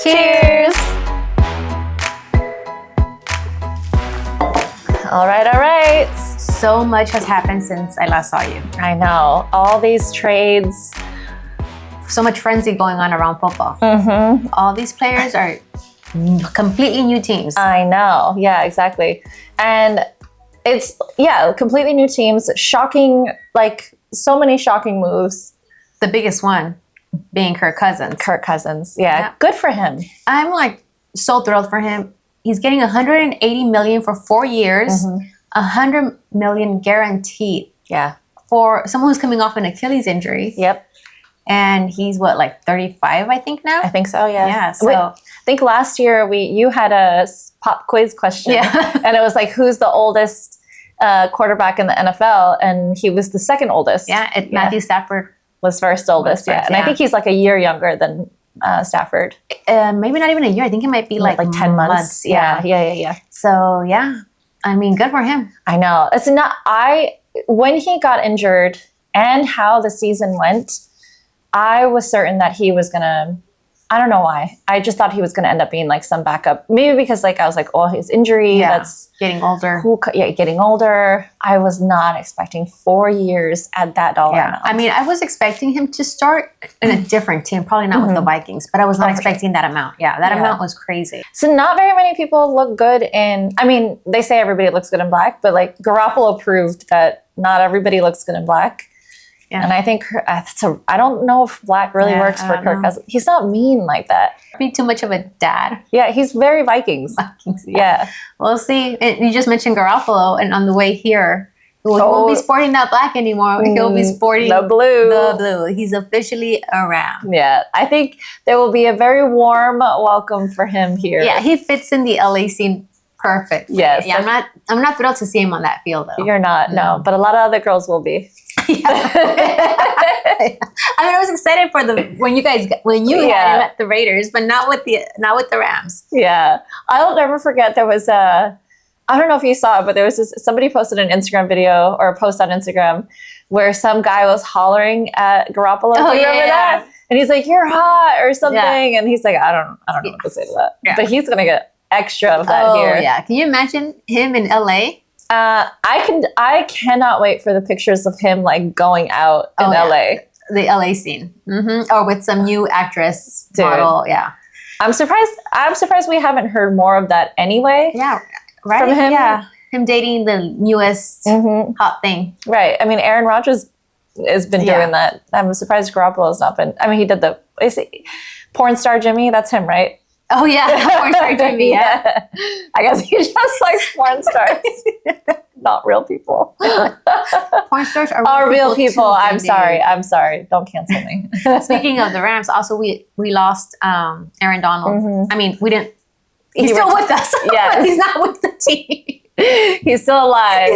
Cheers! All right. So much has happened since I last saw you. I know. All these trades. So much frenzy going on around football. Mm-hmm. All these players are completely new teams. I know. Yeah, exactly. And it's, completely new teams. Shocking, like so many shocking moves. The biggest one being Kirk Cousins. Yeah. Good for him. I'm like so thrilled for him. He's getting $180 million for 4 years, $100 million guaranteed. Yeah. For someone who's coming off an Achilles injury. Yep. And he's what, like 35, I think now? I think so, yeah. Yeah, so... I think last year you had a pop quiz question. Yeah. And it was like, who's the oldest quarterback in the NFL? And he was the second oldest. Yeah, Matthew Stafford was first oldest, And I think he's like a year younger than Stafford. Maybe not even a year. I think it might be like 10 months. Yeah. So, yeah. I mean, good for him. I know. When he got injured and how the season went, I was certain that he was going to, I don't know why. I just thought he was going to end up being like some backup. Maybe because like I was like, oh, his injury, that's getting older. Getting older. I was not expecting 4 years at that dollar amount. I mean, I was expecting him to start in a different team, probably not with the Vikings, but I was not expecting that amount. Yeah, that amount was crazy. So not very many people look good in, I mean, they say everybody looks good in black, but like Garoppolo proved that not everybody looks good in black. Yeah. And I think I don't know if black really works for Kirk Cousins. He's not mean like that. Be too much of a dad. Yeah, he's very Vikings. Yeah. We'll see. You just mentioned Garoppolo, and on the way here, he won't be sporting that black anymore. He'll be sporting the blue. The blue. He's officially a Ram. Yeah, I think there will be a very warm welcome for him here. Yeah, he fits in the LA scene perfect. Yes. Yeah, I'm not thrilled to see him on that field though. You're not, no. But a lot of other girls will be. I mean, I was excited for when you had him at the Raiders, but not with the Rams. Yeah, I'll never forget. There was I don't know if you saw it, but there was somebody posted an Instagram video or a post on Instagram where some guy was hollering at Garoppolo. Oh, do you remember that? And he's like, "You're hot" or something, and he's like, "I don't know what to say to that." Yeah. But he's gonna get extra of that here. Yeah, can you imagine him in LA? I cannot wait for the pictures of him like going out in LA. The LA scene, or with some new actress model. Yeah, I'm surprised we haven't heard more of that anyway. Yeah, right. From him, him dating the newest hot thing. Right. I mean, Aaron Rodgers has been doing that. I'm surprised Garoppolo's not been. I mean, he did porn star Jimmy. That's him, right? Oh yeah, porn star Jimmy. Yeah. I guess he just likes porn stars, not real people. Porn stars are real people. I'm sorry. Don't cancel me. Speaking of the Rams, also we lost Aaron Donald. I mean, we didn't. He's still with us. Yeah, he's not with the team. He's still alive.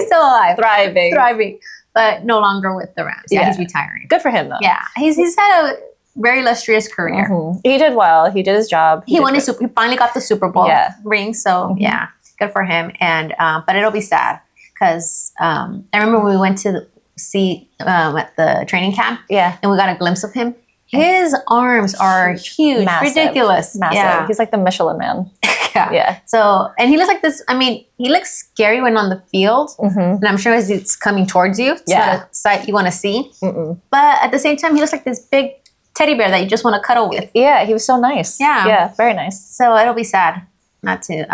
Thriving, but no longer with the Rams. Yeah, he's retiring. Good for him though. Yeah, he's had a very illustrious career. He did well. He did his job. He finally got the Super Bowl ring. So yeah, good for him. And but it'll be sad because I remember when we went to see at the training camp. Yeah, and we got a glimpse of him. His arms are huge, massive, ridiculous, massive. Yeah. He's like the Michelin Man. Yeah. So, and he looks like this. I mean, he looks scary when on the field, and I'm sure as it's coming towards you, it's not a sight you want to see. But at the same time, he looks like this big teddy bear that you just want to cuddle with. Yeah, he was so nice. Yeah, very nice. So it'll be sad not to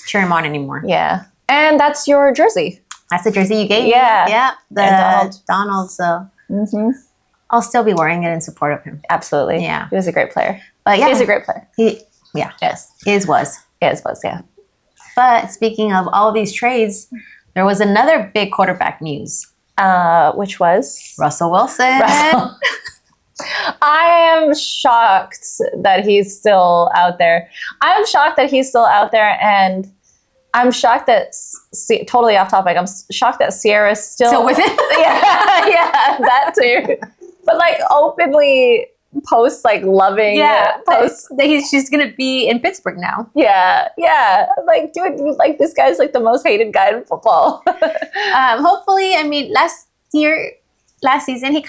cheer him on anymore. Yeah, and that's your jersey. That's the jersey you gave me. Yeah, the Donald. So I'll still be wearing it in support of him. Absolutely. Yeah, he was a great player. But yeah, he's a great player. His was. Yeah. But speaking of all of these trades, there was another big quarterback news. Which was Russell Wilson. I am shocked that he's still out there. I'm shocked that he's still out there, and I'm shocked that, totally off topic, I'm shocked that Sierra's still with him. yeah, that too. But like openly posts like loving posts. She's gonna be in Pittsburgh now. Yeah. Like, dude, like this guy's like the most hated guy in football. Hopefully, I mean, last season, he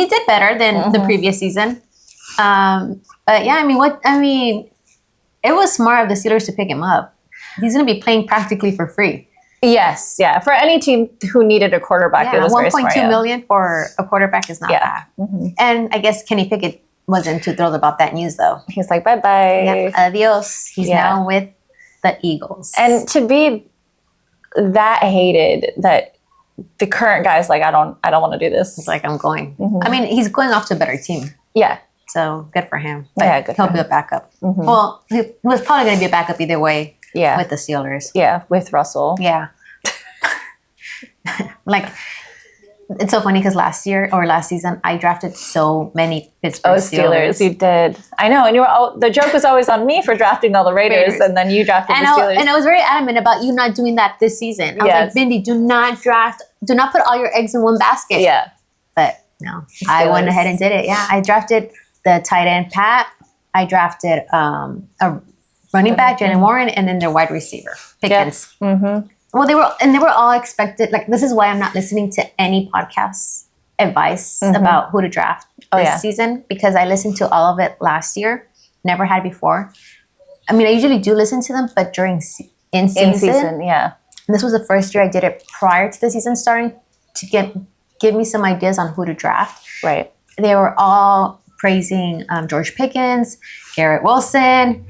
did better than the previous season. But yeah, I mean, it was smart of the Steelers to pick him up. He's going to be playing practically for free. Yes, yeah. For any team who needed a quarterback, it was very smart. $1.2 million for a quarterback is not bad. Mm-hmm. And I guess Kenny Pickett wasn't too thrilled about that news, though. He's like, bye-bye. Yep, adios. He's now with the Eagles. And to be that hated that the current guy's like, I don't want to do this. He's like, I'm going. Mm-hmm. I mean, he's going off to a better team. Yeah. So good for him. But yeah, good. He'll be a backup. Mm-hmm. Well, he was probably going to be a backup either way. Yeah. With the Steelers. Yeah, with Russell. Yeah. Like, it's so funny because last season, I drafted so many Pittsburgh Steelers. You did. I know. And the joke was always on me for drafting all the Raiders. And then you drafted the Steelers. And I was very adamant about you not doing that this season. I was like, Bindi, do not put all your eggs in one basket. Yeah. But no, Steelers. I went ahead and did it. Yeah. I drafted the tight end, Pat. I drafted a running back, Jalen Warren, and then their wide receiver, Pickens. Yep. Mm-hmm. Well, they were all expected. Like, this is why I'm not listening to any podcast advice about who to draft this season, because I listened to all of it last year. Never had before. I mean, I usually do listen to them, but in season, yeah. And this was the first year I did it prior to the season starting to give me some ideas on who to draft. Right. They were all praising George Pickens, Garrett Wilson,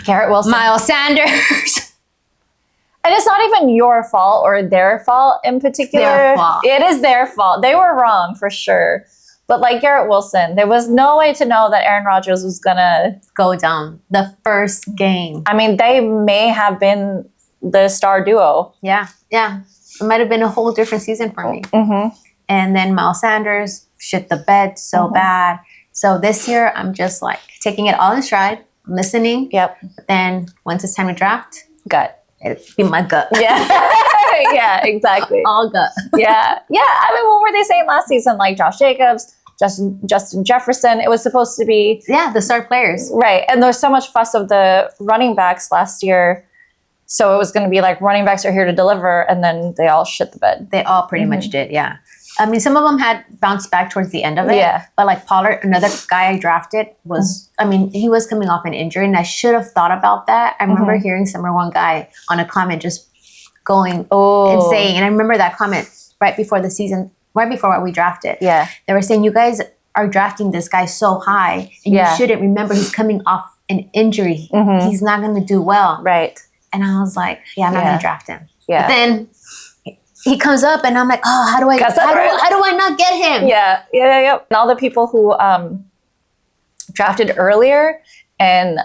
Miles Sanders. And it's not even your fault or their fault in particular. Their fault. It is their fault. They were wrong for sure. But like Garrett Wilson, there was no way to know that Aaron Rodgers was going to go down the first game. I mean, they may have been the star duo. Yeah, yeah. It might have been a whole different season for me. Mm-hmm. And then Miles Sanders shit the bed so bad. So this year, I'm just like taking it all in stride, listening. Yep. But then once it's time to draft, gut. It'd be my gut. Yeah. Yeah, exactly. All gut. Yeah. Yeah. I mean, what were they saying last season? Like Josh Jacobs, Justin Jefferson. It was supposed to be. Yeah, the star players. Right. And there's so much fuss of the running backs last year. So it was going to be like running backs are here to deliver. And then they all shit the bed. They all pretty much did. Yeah. I mean, some of them had bounced back towards the end of it. Yeah. But like Pollard, another guy I drafted was, I mean, he was coming off an injury and I should have thought about that. I remember hearing one guy on a comment just going and saying, and I remember that comment right before what we drafted. Yeah. They were saying, you guys are drafting this guy so high and you shouldn't remember he's coming off an injury. He's not going to do well. Right. And I was like, yeah, I'm not going to draft him. Yeah. But then he comes up and I'm like, oh, how do I not get him? Yeah. And all the people who drafted earlier and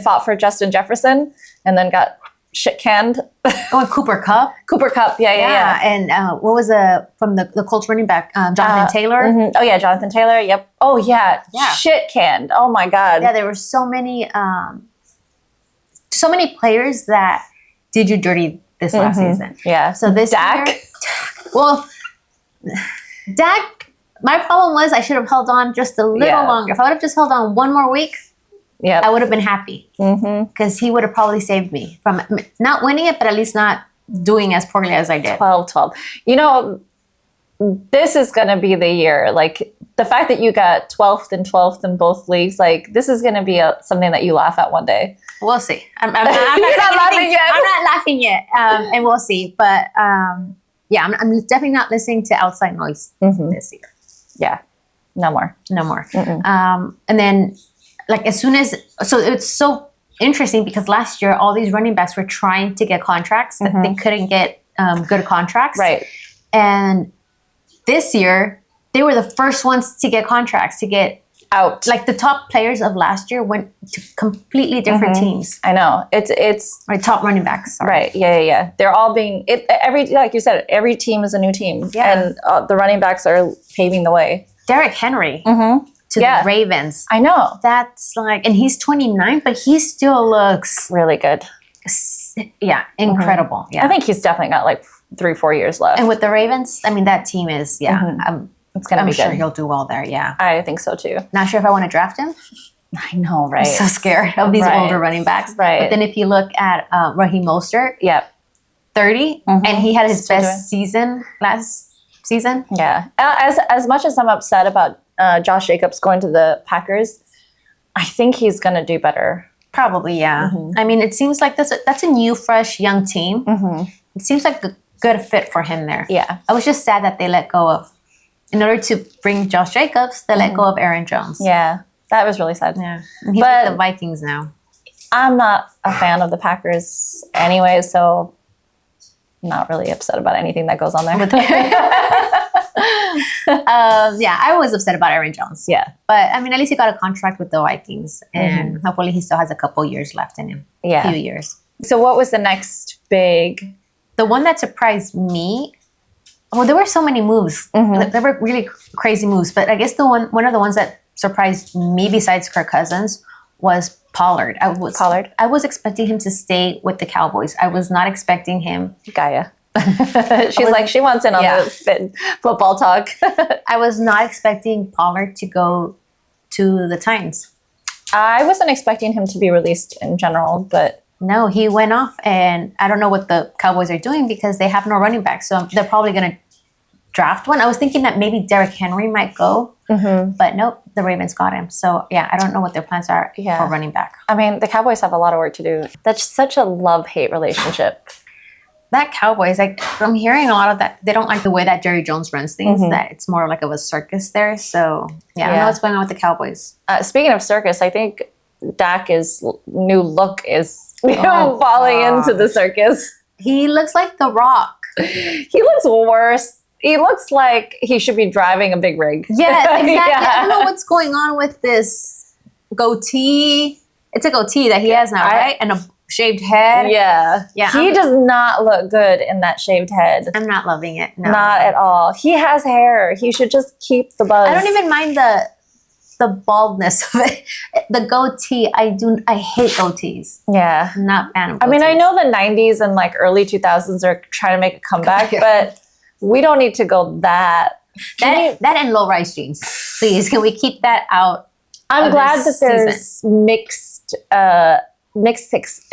fought for Justin Jefferson and then got shit canned. Oh, Cooper Kupp. Cooper Kupp. Yeah. And what was from the Colts running back, Jonathan Taylor? Oh yeah, Jonathan Taylor. Yep. Oh yeah. Shit canned. Oh my God. Yeah, there were so many players that did you dirty this last season. Yeah. So this Dak. year, well, Dak. My problem was I should have held on just a little longer. If I would have just held on one more week, I would have been happy because he would have probably saved me from not winning it, but at least not doing as poorly as I did. 12. You know, this is going to be the year. Like the fact that you got 12th and 12th in both leagues, like this is going to be something that you laugh at one day. We'll see. I'm not laughing yet. I'm not laughing yet, and we'll see. But I'm definitely not listening to outside noise this year. Yeah, no more. And then, like it's so interesting because last year all these running backs were trying to get contracts that they couldn't get good contracts. Right. And this year they were the first ones to get contracts to get out. Like the top players of last year went to completely different teams. I know. It's top running backs. Sorry. Right. Yeah. They're all being like you said, every team is a new team. Yeah. And the running backs are paving the way. Derrick Henry to the Ravens. I know. That's like, and he's 29, but he still looks really good. Yeah, incredible. Yeah. I think he's definitely got like 3-4 years left. And with the Ravens, I mean, that team is, it's gonna be sure good. He'll do well there. Yeah, I think so too. Not sure if I want to draft him. I know, right? I'm so scared of these older running backs. Right. But then if you look at Raheem Mostert, 30, and he had his best season last season. Yeah. As much as I'm upset about Josh Jacobs going to the Packers, I think he's going to do better. Probably, yeah. I mean, it seems like that's a new, fresh, young team. It seems like a good fit for him there. Yeah. I was just sad that they let go of, in order to bring Josh Jacobs, they let go of Aaron Jones. Yeah, that was really sad. Yeah. And he's with the Vikings now. I'm not a fan of the Packers anyway, so I'm not really upset about anything that goes on there. Yeah, I was upset about Aaron Jones. Yeah. But, I mean, at least he got a contract with the Vikings. And hopefully he still has a couple years left in him. Yeah. A few years. So what was the next big... The one that surprised me... Well, there were so many moves. There were really crazy moves. But I guess one of the ones that surprised me besides Kirk Cousins was Pollard. I was expecting him to stay with the Cowboys. I was not expecting him... Gaia. She wants in on the football talk. I was not expecting Pollard to go to the Titans. I wasn't expecting him to be released in general, but... No, he went off, and I don't know what the Cowboys are doing because they have no running back, so they're probably going to draft one. I was thinking that maybe Derrick Henry might go, but nope, the Ravens got him. So, yeah, I don't know what their plans are for running back. I mean, the Cowboys have a lot of work to do. That's such a love-hate relationship. That Cowboys, I'm hearing a lot of that. They don't like the way that Jerry Jones runs things, that it's more like of a circus there. So, I don't know what's going on with the Cowboys. Speaking of circus, I think Dak's new look is falling into the circus. He looks like The Rock. He looks worse. He looks like he should be driving a big rig. Yes, exactly. I don't know what's going on with this goatee. It's a goatee that he has now, right? And a shaved head. Yeah. He does not look good in that shaved head. I'm not loving it. No. Not at all. He has hair. He should just keep the buzz. I don't even mind the baldness of it. The goatee, I hate goatees. Yeah. I'm not a fan of goatees. I mean, I know the 90s and like early 2000s are trying to make a comeback, but we don't need to go that and low-rise jeans. Please, can we keep that out? I'm glad that there's mixed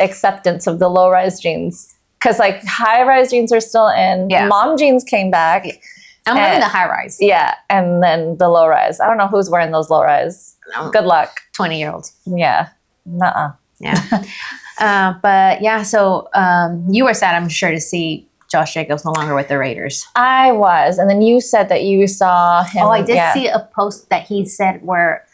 acceptance of the low-rise jeans. Because like high-rise jeans are still in. Yeah. Mom jeans came back. I'm wearing the high-rise. Yeah, and then the low-rise. I don't know who's wearing those low-rise. No. Good luck. 20-year-olds. Yeah. Nuh-uh. Yeah. But yeah, so you were sad, I'm sure, to see Josh Jacobs no longer with the Raiders. I was. And then you said that you saw him. Oh, I did see a post that he said where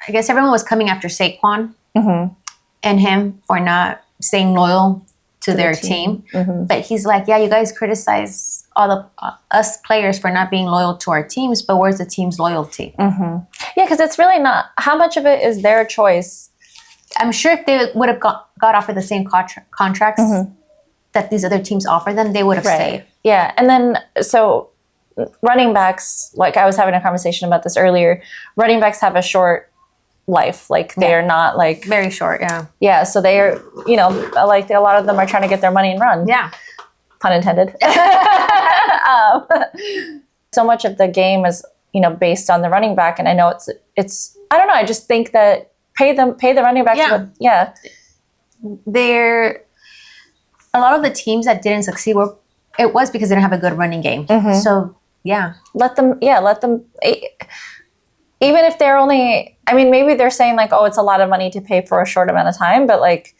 I guess everyone was coming after Saquon and him for not staying loyal to their team. But he's like, yeah, you guys criticize all the us players for not being loyal to our teams, but where's the team's loyalty? Yeah, because it's really not. How much of it is their choice? I'm sure if they would have got offered the same contracts that these other teams offer them, they would have stayed. Yeah, and then so running backs, like I was having a conversation about this earlier, running backs have a short life. Like they are not like... Very short, yeah. Yeah, so they are, like a lot of them are trying to get their money and run. Yeah. Pun intended. So much of the game is, based on the running back. And I know it's I don't know, I just think that pay the running back. Yeah. A lot of the teams that didn't succeed it was because they didn't have a good running game. So, yeah. Let them, even if they're only, I mean, maybe they're saying like, oh, it's a lot of money to pay for a short amount of time, but like,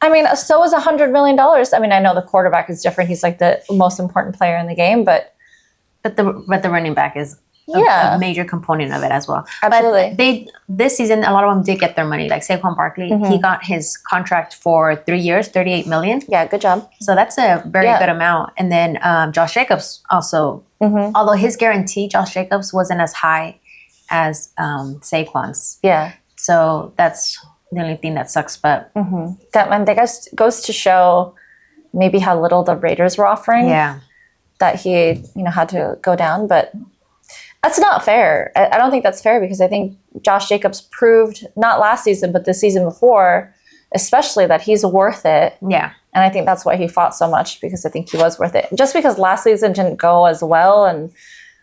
I mean, so is $100 million. I mean, I know the quarterback is different. He's like the most important player in the game, but the running back is a major component of it as well. Absolutely. But this season, a lot of them did get their money. Like Saquon Barkley, he got his contract for 3 years, $38 million. Yeah, good job. So that's a very good amount. And then Josh Jacobs also, although his guarantee, Josh Jacobs wasn't as high as Saquon's. Yeah. So that's the only thing that sucks. But that goes to show maybe how little the Raiders were offering. Yeah. That he, had to go down, but that's not fair. I don't think that's fair because I think Josh Jacobs proved, not last season, but the season before, especially that he's worth it. Yeah. And I think that's why he fought so much, because I think he was worth it. Just because last season didn't go as well and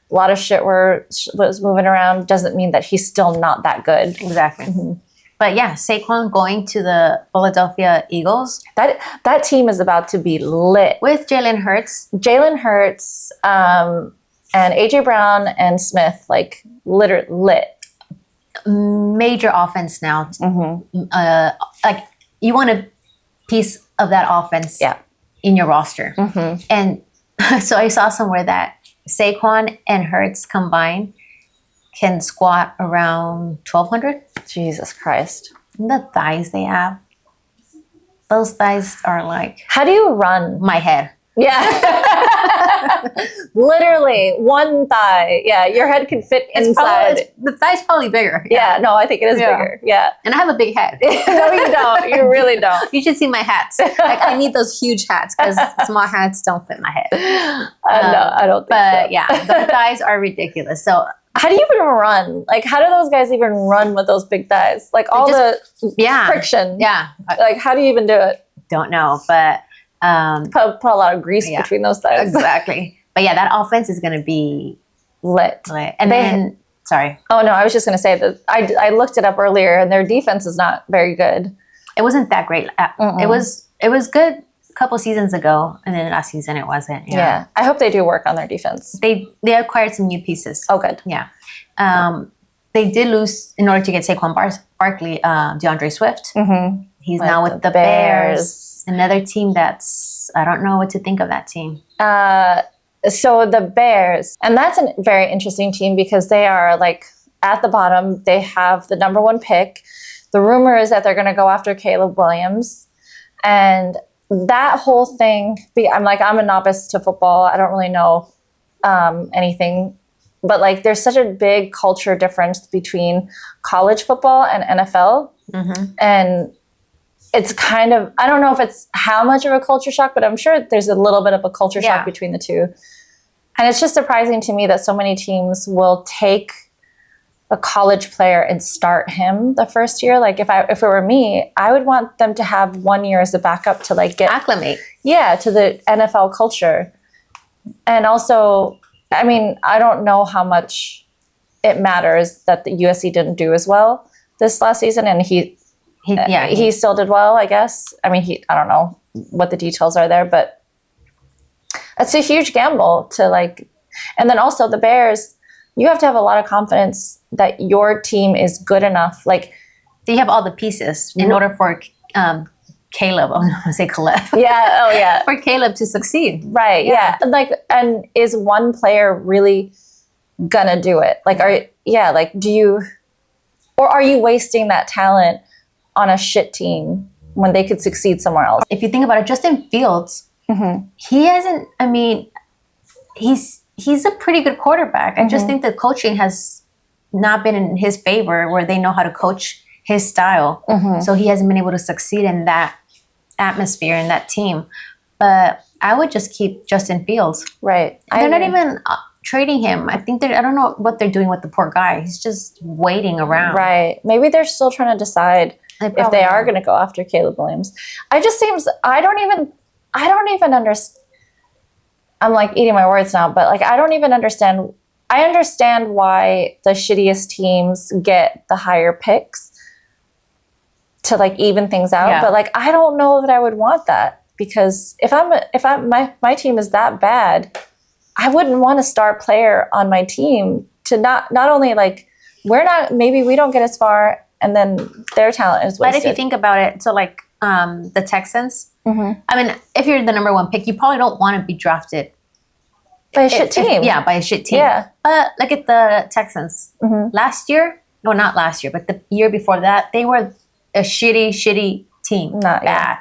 a lot of shit was moving around doesn't mean that he's still not that good. Exactly. But yeah, Saquon going to the Philadelphia Eagles. That team is about to be lit. With Jalen Hurts. Jalen Hurts, And AJ Brown and Smith, like, lit. Major offense now. Like, you want a piece of that offense in your roster. And so I saw somewhere that Saquon and Hurts combined can squat around 1,200. Jesus Christ. The thighs they have. Those thighs are like... How do you run? My head. Yeah. Literally, one thigh. Yeah, your head can fit inside. The thigh's probably bigger. Yeah, no, I think it is bigger. Yeah. And I have a big head. No, you don't. You really don't. You should see my hats. Like, I need those huge hats because small hats don't fit my head. No, I don't think but so. yeah, the thighs are ridiculous. So how do you even run? Like, how do those guys even run with those big thighs? Like, all the friction. Yeah. Like, how do you even do it? Don't know, but... put a lot of grease between those thighs. Exactly. But yeah, that offense is going to be lit. And then, sorry. Oh no, I was just going to say that I looked it up earlier, and their defense is not very good. It wasn't that great. It was good a couple seasons ago, and then last season it wasn't. Yeah. I hope they do work on their defense. They acquired some new pieces. Oh, good. Yeah. They did lose in order to get Saquon Barkley, DeAndre Swift. He's now with the Bears. Another team that's, I don't know what to think of that team. So the Bears, and that's a very interesting team because they are like at the bottom. They have the number 1 pick. The rumor is that they're going to go after Caleb Williams. And that whole thing, I'm a novice to football. I don't really know anything. But like, there's such a big culture difference between college football and NFL. And it's kind of, I don't know if it's how much of a culture shock, but I'm sure there's a little bit of a culture shock between the two. And it's just surprising to me that so many teams will take a college player and start him the first year. Like if it were me, I would want them to have 1 year as a backup to like get acclimate. Yeah, to the NFL culture. And also, I mean, I don't know how much it matters that the USC didn't do as well this last season, and he still did well, I guess. I mean, I don't know what the details are there, but it's a huge gamble to like. And then also the Bears, you have to have a lot of confidence that your team is good enough. Like, you have all the pieces in order for Caleb. I'm going to say Caleb. Yeah. Oh, yeah. For Caleb to succeed. Right. Yeah. Like, and is one player really gonna do it? Like, do you, or are you wasting that talent on a shit team when they could succeed somewhere else? If you think about it, Justin Fields, he hasn't, I mean, he's a pretty good quarterback. I just think the coaching has not been in his favor where they know how to coach his style. So he hasn't been able to succeed in that atmosphere and that team. But I would just keep Justin Fields. Right. They're not even trading him. I think I don't know what they're doing with the poor guy. He's just waiting around. Right. Maybe they're still trying to decide if they are going to go after Caleb Williams. I don't even understand. I'm like eating my words now, but like, I don't even understand. I understand why the shittiest teams get the higher picks to like even things out. But like, I don't know that I would want that, because if my team is that bad, I wouldn't want a star player on my team to not only like, maybe we don't get as far, and then their talent is wasted. But if you think about it, so like the Texans, I mean, if you're the number 1 pick, you probably don't want to be drafted by a shit team. By a shit team. Yeah. But look at the Texans. Last year, no, not last year, but the year before that, they were a shitty team. Not bad.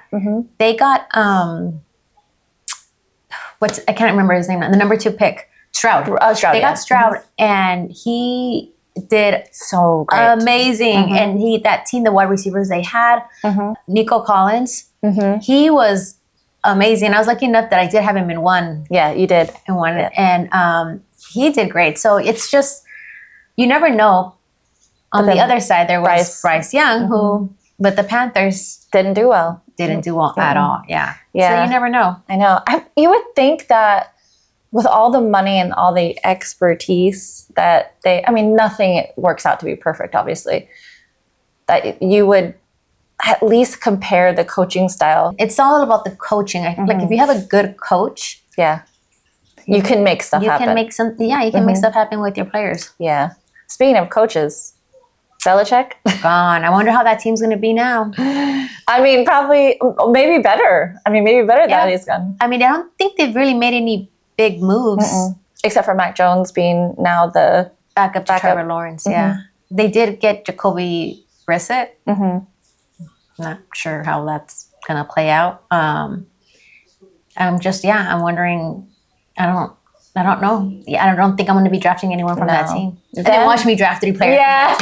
They got I can't remember his name now. The number 2 pick, Stroud. Stroud. They got Stroud, and he did so great. Amazing. And that team, the wide receivers they had, Nico Collins, he was amazing. I was lucky enough that I did have him in one. Yeah, you did. In one. Yeah. And he did great. So it's just, you never know. On the other side, there was Bryce Young, who, with the Panthers, didn't do well. Didn't do well at all. Yeah. Yeah. So you never know. I know. You would think that with all the money and all the expertise that nothing works out to be perfect, obviously, that you would at least compare the coaching style. It's all about the coaching. I think like if you have a good coach, You can make stuff You happen. can make some. Yeah, you can make stuff happen with your players. Yeah. Speaking of coaches, Belichick. Gone. I wonder how that team's going to be now. I mean, probably, maybe better. I mean, maybe better that he's gone. I mean, I don't think they've really made any big moves. Except for Mac Jones being now the Backup to Trevor Lawrence. Yeah. They did get Jacoby Brissett. Not sure how that's going to play out. I'm wondering. I don't know. Yeah, I don't think I'm going to be drafting anyone from that team. And then watch me draft 3 players. Yeah.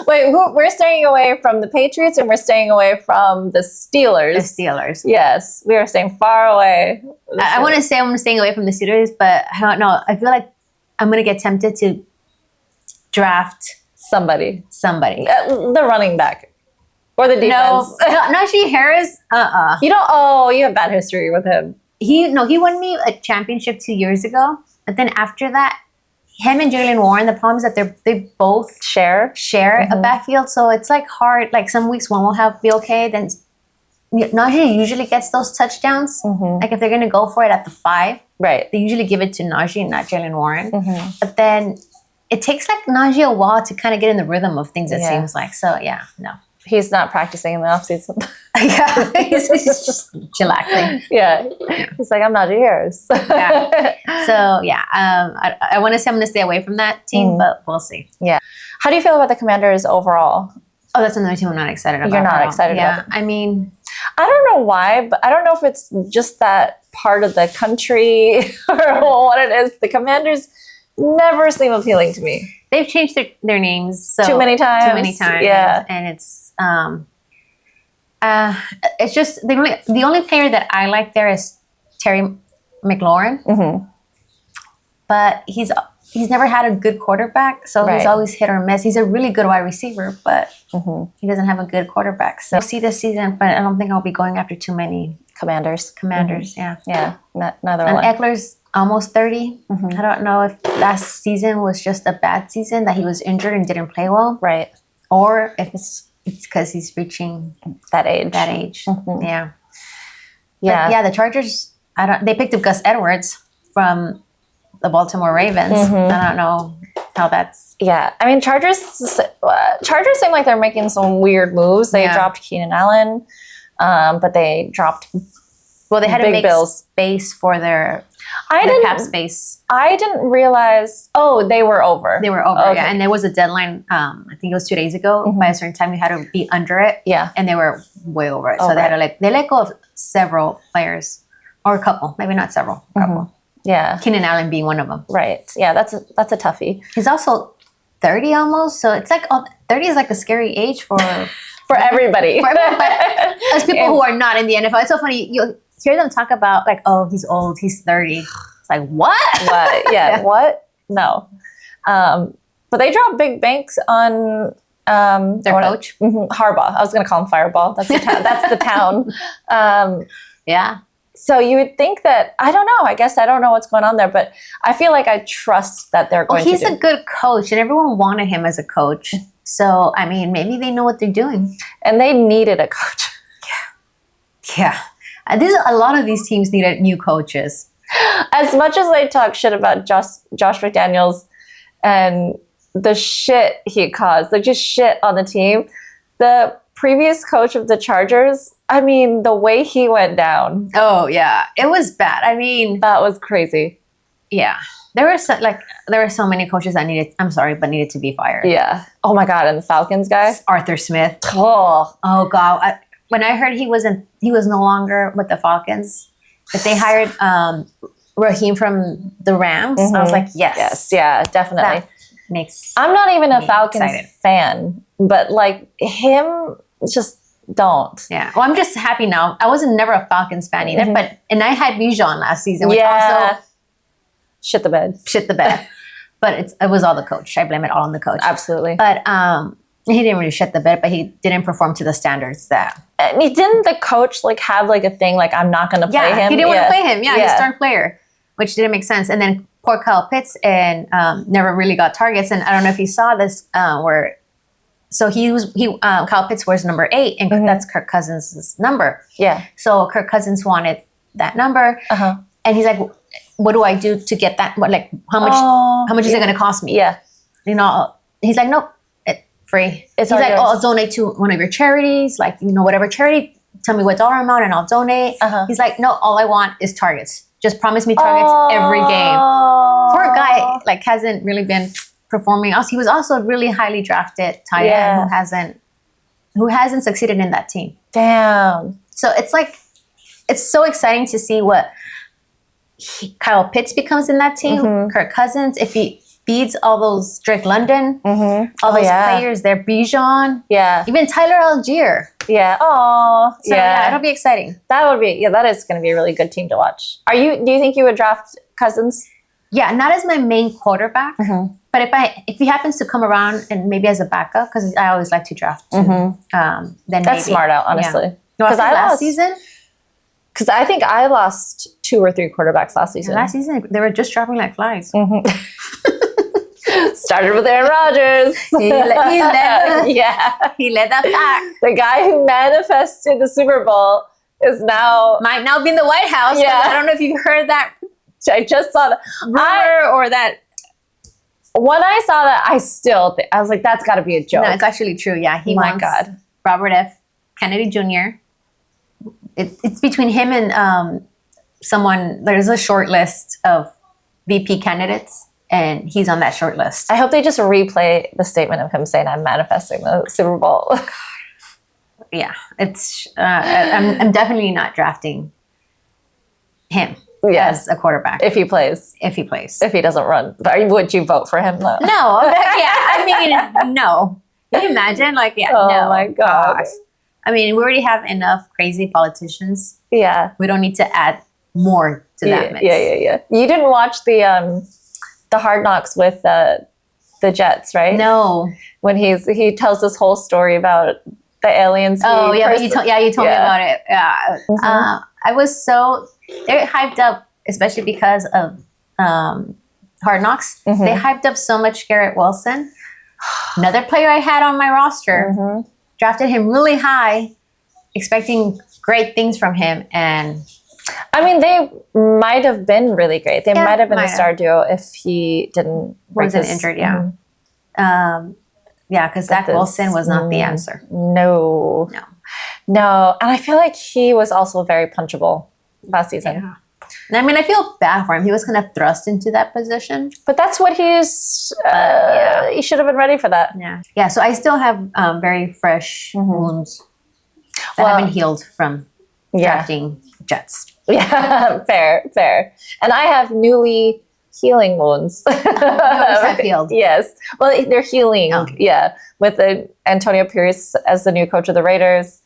Wait, we're staying away from the Patriots and we're staying away from the Steelers. The Steelers. Yes, we are staying far away. I want to say I'm staying away from the Steelers, but I don't know. I feel like I'm going to get tempted to draft somebody. The running back. Or the defense. No, Najee Harris. You have bad history with him. He won me a championship 2 years ago. But then after that, him and Jaylen Warren, the problem is that they both share a backfield. So it's like hard. Like some weeks one will be okay. Then Najee usually gets those touchdowns. Like if they're going to go for it at the 5, right? They usually give it to Najee and not Jaylen Warren. But then it takes like Najee a while to kind of get in the rhythm of things, it seems like. So yeah, no. He's not practicing in the offseason. Yeah, he's just chillaxing. Yeah. He's like, I'm not yours. Yeah. So, yeah, I want to say I'm going to stay away from that team, but we'll see. Yeah. How do you feel about the Commanders overall? Oh, that's another team I'm not excited about. You're not excited about it. I mean, I don't know why, but I don't know if it's just that part of the country or what it is. The Commanders never seem appealing to me. They've changed their names too many times. Yeah. And it's just the only player that I like there is Terry McLaurin. But he's never had a good quarterback, so he's always hit or miss. He's a really good wide receiver, but he doesn't have a good quarterback. So we'll see this season, but I don't think I'll be going after too many Commanders. Yeah. Yeah, neither and one. Eckler's almost 30. I don't know if last season was just a bad season, that he was injured and didn't play well. Right. Or if it's because he's reaching that age. Yeah. Yeah. But yeah, the Chargers, they picked up Gus Edwards from the Baltimore Ravens. I don't know how that's... Yeah. I mean, Chargers seem like they're making some weird moves. They dropped Keenan Allen, but they dropped Well, they had to big make bills. Space for their cap space. I didn't realize... Oh, they were over. They were over, yeah. And there was a deadline, I think it was 2 days ago. By a certain time, you had to be under it. Yeah. And they were way over it. So they had to they let go of several players. Or a couple. Maybe not several. A couple. Yeah. Keenan Allen being one of them. Right. Yeah, that's a toughie. He's also 30 almost. So it's like 30 is like a scary age for everybody. For everyone, but as people who are not in the NFL. It's so funny. You hear them talk about like, oh, he's old, he's 30. It's like, what? What? Yeah, what? No. But they dropped big banks on their coach. Harbaugh. I was going to call him Fireball. That's the town. That's the town. Yeah. So you would think that, I don't know, I guess I don't know what's going on there, but I feel like I trust that they're going he's a good coach, and everyone wanted him as a coach. So, I mean, maybe they know what they're doing. And they needed a coach. Yeah. A lot of these teams needed new coaches. As much as I talk shit about Josh McDaniels and the shit he caused, like just shit on the team, the previous coach of the Chargers, I mean, the way he went down. Oh, yeah. It was bad. I mean... That was crazy. Yeah. There were so many coaches that needed to be fired. Yeah. Oh, my God. And the Falcons guy? Arthur Smith. Oh, God. When I heard he was no longer with the Falcons, but they hired Raheem from the Rams, I was like, yes. Yes. Yeah, definitely. I'm not even a Falcons fan, but like him, just don't. Yeah. Well, I'm just happy now. I wasn't never a Falcons fan either, and I had Bijan last season, which also shit the bed. But it was all the coach. I blame it all on the coach. Absolutely. But he didn't really shit the bed, but he didn't perform to the standards that. Didn't the coach have a thing like, I'm not going to play him? He didn't want to play him. Yeah, he's a star player, which didn't make sense. And then poor Kyle Pitts and never really got targets. And I don't know if you saw this Kyle Pitts wears number 8, and that's Kirk Cousins' number. Yeah. So Kirk Cousins wanted that number, and he's like, what do I do to get that? What, like, how much is it going to cost me? Yeah. You know, he's like, nope, free. It's He's all like, yours. oh, I'll donate to one of your charities, like, you know, whatever charity, tell me what dollar amount and I'll donate. He's like, no, all I want is targets. Just promise me targets every game. Poor guy, like, hasn't really been performing else. He was also a really highly drafted tight end who hasn't succeeded in that team. Damn. So it's like, it's so exciting to see what Kyle Pitts becomes in that team. Kirk Cousins, if he beats all those Drake London, all those players there, Bijan, even Tyler Algier. Yeah. Oh, So yeah, it'll be exciting. That would be, that is going to be a really good team to watch. Do you think you would draft Cousins? Yeah, not as my main quarterback, but if he happens to come around and maybe as a backup, because I always like to draft too, then That's maybe. smart out, honestly. Because last season, because I think I lost 2 or 3 quarterbacks last season. Last season, they were just dropping like flies. Started with Aaron Rodgers. He led that pack. The guy who manifested the Super Bowl is now might now be in the White House. Yeah. I don't know if you heard that I just saw that rumor or that. When I saw that, I was like, that's got to be a joke. No, it's actually true. Yeah, he My wants God. Robert F. Kennedy Jr. It's between him and someone. There's a short list of VP candidates, and he's on that short list. I hope they just replay the statement of him saying, "I'm manifesting the Super Bowl." Yeah, it's. I'm definitely not drafting him as a quarterback if he plays. If he plays. If he doesn't run, would you vote for him though? No. Yeah, I mean, no. Can you imagine? Like, yeah, oh no. my God. I mean, we already have enough crazy politicians. Yeah. We don't need to add more to that mix. Yeah. You didn't watch the Hard Knocks with the Jets, right? No. When he tells this whole story about the aliens. Oh yeah, but you told me about it. Yeah. I was they're hyped up, especially because of Hard Knocks. They hyped up so much Garrett Wilson. Another player I had on my roster. Drafted him really high, expecting great things from him, and I mean, they might have been really great. They might have been the star duo if he wasn't injured. Yeah, because Zach Wilson was not the answer. No, and I feel like he was also very punchable last season. Yeah. And I mean, I feel bad for him. He was kind of thrust into that position. But that's what he's... He should have been ready for that. Yeah, so I still have very fresh wounds that haven't healed from drafting Jets. Yeah, fair. And I have newly healing wounds. Yours have healed. Yes. Well, they're healing. Oh. Yeah. With Antonio Pierce as the new coach of the Raiders.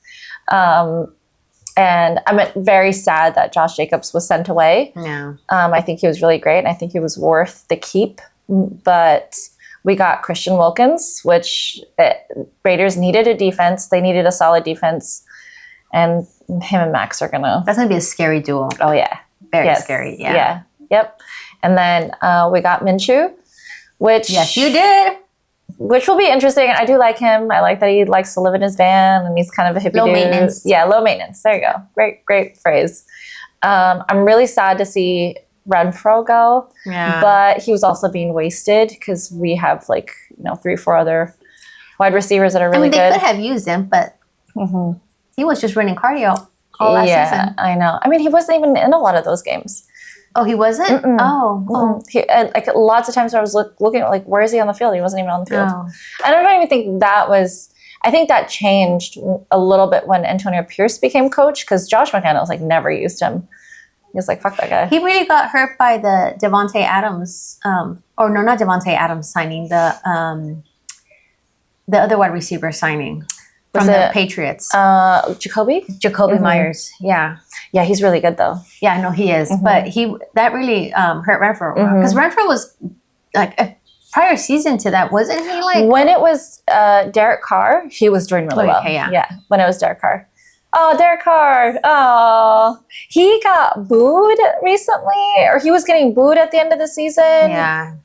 And I'm very sad that Josh Jacobs was sent away. Yeah. I think he was really great, and I think he was worth the keep. But we got Christian Wilkins, which Raiders needed a defense. They needed a solid defense. And him and Max are going to... That's going to be a scary duel. Oh, yeah. Very scary, yeah. Yep. And then we got Minshew, which... Yes, you did. Which will be interesting. I do like him. I like that he likes to live in his van and he's kind of a hippie low dude. Maintenance. Yeah, low maintenance. There you go. Great phrase. I'm really sad to see Renfro go. Yeah. But he was also being wasted because we have 3 or 4 other wide receivers that are really good. They could have used him, but he was just running cardio all last season. I know. I mean, he wasn't even in a lot of those games. Oh, he wasn't? Mm-mm. Oh. Lots of times I was looking at where is he on the field? He wasn't even on the field. Oh. I don't even think I think that changed a little bit when Antonio Pierce became coach because Josh McDaniels never used him. He was like, fuck that guy. He really got hurt by the Devontae Adams, not Devontae Adams signing, the other wide receiver signing from the Patriots. Jacoby Myers. Yeah. Yeah, he's really good though. Yeah, no, he is. But that really hurt Renfro because Renfro was a prior season to that, wasn't he? When it was Derek Carr, he was doing really well. Yeah, when it was Derek Carr. Oh, Derek Carr. Oh, he got booed recently, or he was getting booed at the end of the season. Yeah,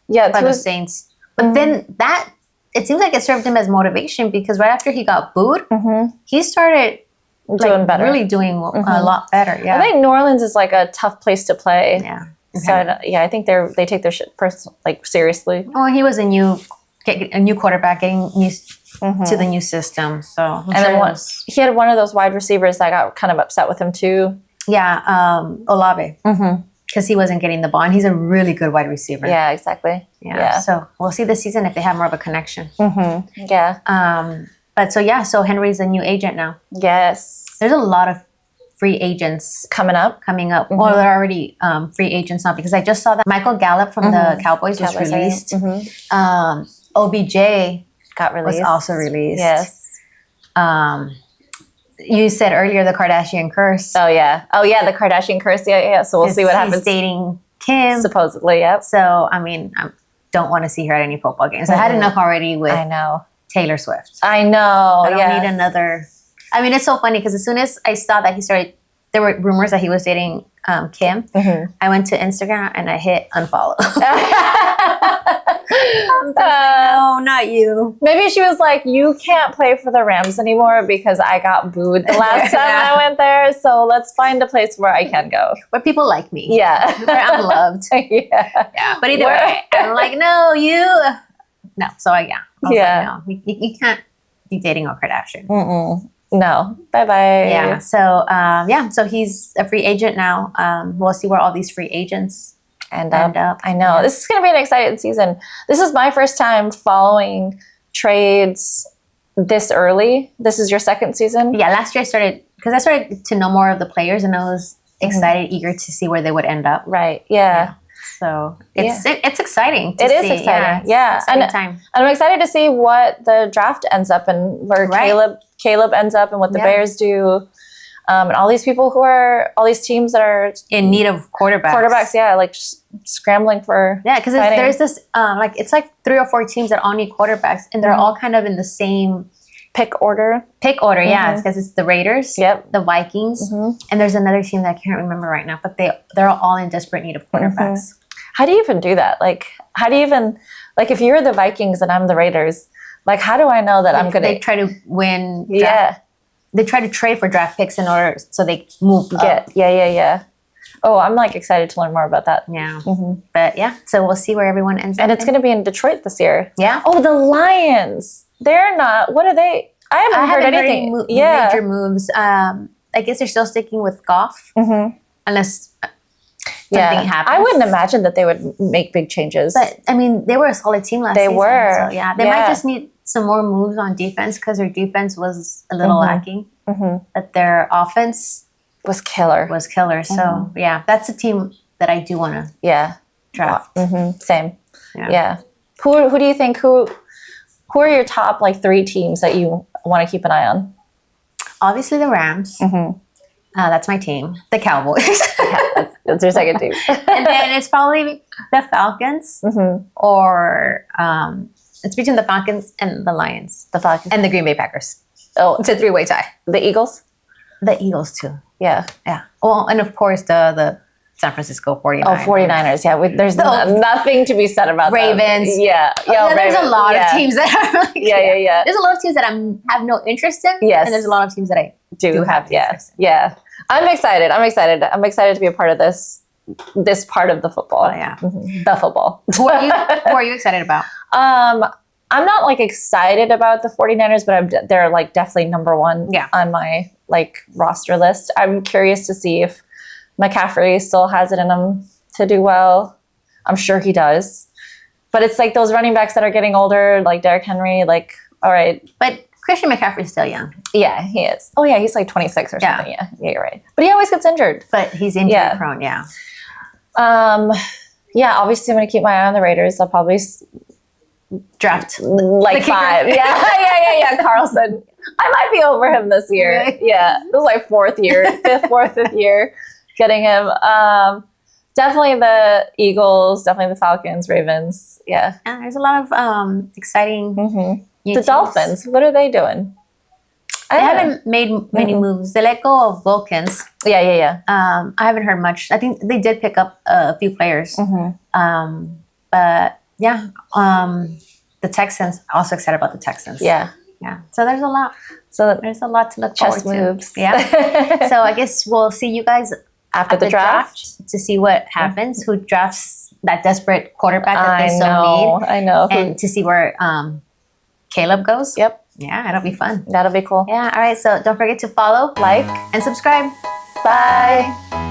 by the Saints. But then it seems like it served him as motivation because right after he got booed, he started doing better. Really doing a lot better. Yeah. I think New Orleans is a tough place to play. Yeah. So I think they take their shit like seriously. Well, he was a new quarterback, getting used to the new system. So then he had one of those wide receivers that got kind of upset with him too. Yeah, Olave. Because he wasn't getting the ball, and he's a really good wide receiver. Yeah, exactly. Yeah. So we'll see this season if they have more of a connection. Yeah. But so Henry's a new agent now. Yes. There's a lot of free agents coming up. Well, they're already free agents now, because I just saw that Michael Gallup from the Cowboys was released. OBJ got released. Was also released. Yes. You said earlier the Kardashian curse. Oh yeah, the Kardashian curse. Yeah. So we'll see what happens. He's dating Kim, supposedly. Yep. So I mean, I don't want to see her at any football games. I had enough already with. I know. Taylor Swift. I know. I don't need another. I mean, it's so funny because as soon as I saw that there were rumors that he was dating Kim. I went to Instagram and I hit unfollow. No, not you. Maybe she was like, you can't play for the Rams anymore because I got booed the last time I went there. So let's find a place where I can go. Where people like me. Yeah. Where I'm loved. Yeah. But either way, I'm like, no, you. No. So I was like, no, you can't be dating a Kardashian. No. Bye-bye. Yeah. So, so he's a free agent now. We'll see where all these free agents end up. I know. Yeah. This is going to be an exciting season. This is my first time following trades this early. This is your second season? Yeah. Last year I started to know more of the players, and I was excited, eager to see where they would end up. Right. Yeah. So it's exciting to see. It is exciting. Yeah. And I'm excited to see what the draft ends up and where Caleb ends up and what the Bears do. And all these teams that are in need of quarterbacks. Yeah, like scrambling for. Yeah, because there's this, it's like 3 or 4 teams that all need quarterbacks, and they're all kind of in the same pick order. Yeah, because it's the Raiders, the Vikings, and there's another team that I can't remember right now, but they're all in desperate need of quarterbacks. How do you even do that? Like, how do you even, like, if you're the Vikings and I'm the Raiders, like, how do I know that I'm going to... They try to win... They try to trade for draft picks in order so they move up. Yeah. Oh, I'm, like, excited to learn more about that. Yeah. But, so we'll see where everyone ends up. And it's going to be in Detroit this year. Yeah. Oh, the Lions. They're not... What are they... I haven't heard anything. Major moves. I guess they're still sticking with Goff. Unless... something happens. I wouldn't imagine that they would make big changes. But, I mean, they were a solid team last season. They were. So, they might just need some more moves on defense because their defense was a little lacking. But their offense was killer. So, that's a team that I do want to draft. Same. Yeah. Who do you think, who are your top, like, 3 teams that you want to keep an eye on? Obviously, the Rams. That's my team. The Cowboys. That's your second team. And then it's probably the Falcons or it's between the Falcons and the Lions. The Falcons. And the Green Bay Packers. Oh, it's a 3-way tie. The Eagles? The Eagles too. Yeah. Well, and of course the San Francisco 49ers. Oh, 49ers. Yeah. There's nothing to be said about Ravens. Them. Yeah. There's a lot of teams that are like... Yeah. There's a lot of teams that I have no interest in. Yes. And there's a lot of teams that I do have interest in. Yeah. I'm excited. I'm excited to be a part of this part of the football. The football. Who are you excited about? I'm not like excited about the 49ers, but they're like definitely number one on my like roster list. I'm curious to see if McCaffrey still has it in him to do well. I'm sure he does. But it's like those running backs that are getting older, like Derrick Henry, like, all right. But Christian McCaffrey's still young. Yeah, he is. Oh, yeah, he's like 26 or something. Yeah, you're right. But he always gets injured. But he's injury prone, obviously I'm going to keep my eye on the Raiders. I'll probably draft like 5. Yeah. Carlson. I might be over him this year. Really? Yeah, this is like fourth year getting him. Definitely the Eagles, definitely the Falcons, Ravens. Yeah. There's a lot of exciting the teams. Dolphins, what are they doing? They haven't made many moves. They let go of Wilkins. Yeah. I haven't heard much. I think they did pick up a few players. But the Texans, also excited about the Texans. Yeah. So there's a lot. To look forward to. Moves. Yeah. So I guess we'll see you guys after the draft. to see what happens, who drafts that desperate quarterback that they so need. I know. And to see where Caleb goes. Yep. Yeah, it'll be fun. That'll be cool. Yeah, all right. So don't forget to follow, Like, and subscribe. bye.